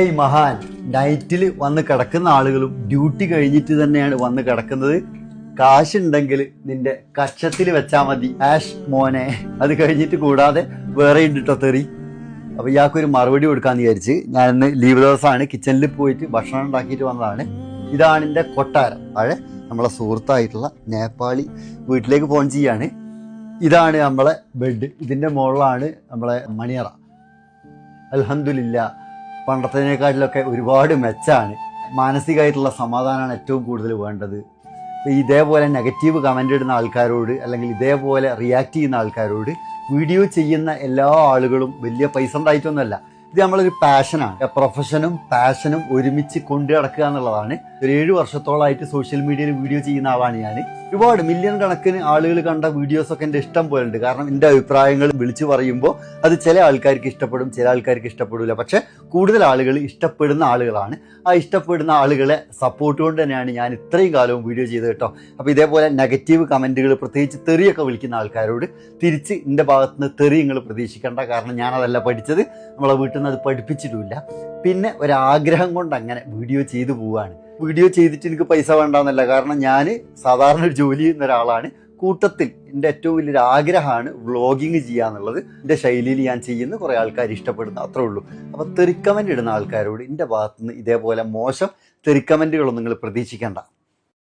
ഈ മഹാൻ നൈറ്റിൽ വന്ന് കിടക്കുന്ന ആളുകളും ഡ്യൂട്ടി കഴിഞ്ഞിട്ട് തന്നെയാണ് വന്ന് കിടക്കുന്നത്. കാശുണ്ടെങ്കിൽ നിന്റെ കക്ഷത്തിൽ വെച്ചാൽ മതി ആഷ് മോനെ. അത് കഴിഞ്ഞിട്ട് കൂടാതെ വേറെ ഉണ്ടിട്ടോ തെറി. അപ്പോൾ ഇയാൾക്കൊരു മറുപടി കൊടുക്കാമെന്ന് വിചാരിച്ച് ഞാൻ ഇന്ന് ലീവ് ദിവസമാണ്. കിച്ചണിൽ പോയിട്ട് ഭക്ഷണം ഉണ്ടാക്കിയിട്ട് വന്നതാണ്. ഇതാണ് എൻ്റെ കൊട്ടാരം. പഴയ നമ്മളെ സുഹൃത്തായിട്ടുള്ള നേപ്പാളി വീട്ടിലേക്ക് ഫോൺ ചെയ്യാണ്. ഇതാണ് നമ്മളെ ബെഡ്. ഇതിൻ്റെ മുകളിലാണ് നമ്മളെ മണിയറ. അൽഹംദുലില്ലാ, പണ്ടത്തേക്കാട്ടിലൊക്കെ ഒരുപാട് മെച്ചാണ്. മാനസികമായിട്ടുള്ള സമാധാനമാണ് ഏറ്റവും കൂടുതൽ വേണ്ടത്. ഇതേപോലെ നെഗറ്റീവ് കമൻ്റ് ഇടുന്ന ആൾക്കാരോട്, അല്ലെങ്കിൽ ഇതേപോലെ റിയാക്ട് ചെയ്യുന്ന ആൾക്കാരോട്, വീഡിയോ ചെയ്യുന്ന എല്ലാ ആളുകളും വലിയ പൈസ ഉണ്ടായിട്ടൊന്നുമല്ല. ഇത് നമ്മളൊരു പാഷനാണ്. പ്രൊഫഷനും പാഷനും ഒരുമിച്ച് കൊണ്ടു നടക്കുക എന്നുള്ളതാണ്. ഒരു 7 വർഷത്തോളമായിട്ട് സോഷ്യൽ മീഡിയയിൽ വീഡിയോ ചെയ്യുന്ന ആളാണ് ഞാൻ. ഒരുപാട് മില്യൺ കണക്കിന് ആളുകൾ കണ്ട വീഡിയോസൊക്കെ എൻ്റെ ഇഷ്ടം പോലെ ഉണ്ട്. കാരണം എൻ്റെ അഭിപ്രായങ്ങൾ വിളിച്ചു പറയുമ്പോൾ അത് ചില ആൾക്കാർക്ക് ഇഷ്ടപ്പെടും, ചില ആൾക്കാർക്ക് ഇഷ്ടപ്പെടില്ല. പക്ഷെ കൂടുതൽ ആളുകൾ ഇഷ്ടപ്പെടുന്ന ആളുകളാണ്. ആ ഇഷ്ടപ്പെടുന്ന ആളുകളെ സപ്പോർട്ട് കൊണ്ട് തന്നെയാണ് ഞാൻ ഇത്രയും കാലവും വീഡിയോ ചെയ്തത് കേട്ടോ. അപ്പോൾ ഇതേപോലെ നെഗറ്റീവ് കമൻറ്റുകൾ, പ്രത്യേകിച്ച് തെറിയൊക്കെ വിളിക്കുന്ന ആൾക്കാരോട് തിരിച്ച് എൻ്റെ ഭാഗത്തുനിന്ന് തെറി നിങ്ങൾ പ്രതീക്ഷിക്കേണ്ട. കാരണം ഞാനതല്ല പഠിച്ചത്, നമ്മളെ വീട്ടിൽ നിന്ന് അത് പഠിപ്പിച്ചിട്ടുമില്ല. പിന്നെ ഒരാഗ്രഹം കൊണ്ട് അങ്ങനെ വീഡിയോ ചെയ്തു പോവുകയാണ്. വീഡിയോ ചെയ്തിട്ട് എനിക്ക് പൈസ വേണ്ടെന്നല്ല. കാരണം ഞാൻ സാധാരണ ഒരു ജോലി ചെയ്യുന്ന ഒരാളാണ്. കൂട്ടത്തിൽ എൻ്റെ ഏറ്റവും വലിയൊരു ആഗ്രഹമാണ് വ്ളോഗിങ് ചെയ്യുക എന്നുള്ളത്. എൻ്റെ ശൈലിയിൽ ഞാൻ ചെയ്യുന്ന കുറേ ആൾക്കാർ ഇഷ്ടപ്പെടുന്ന, അത്രേ ഉള്ളൂ. അപ്പോൾ തെറിക്കമൻ്റ് ഇടുന്ന ആൾക്കാരോട് എൻ്റെ ഭാഗത്തുനിന്ന് ഇതേപോലെ മോശം തെറിക്കമൻറ്റുകളൊന്നും നിങ്ങൾ പ്രതീക്ഷിക്കേണ്ട.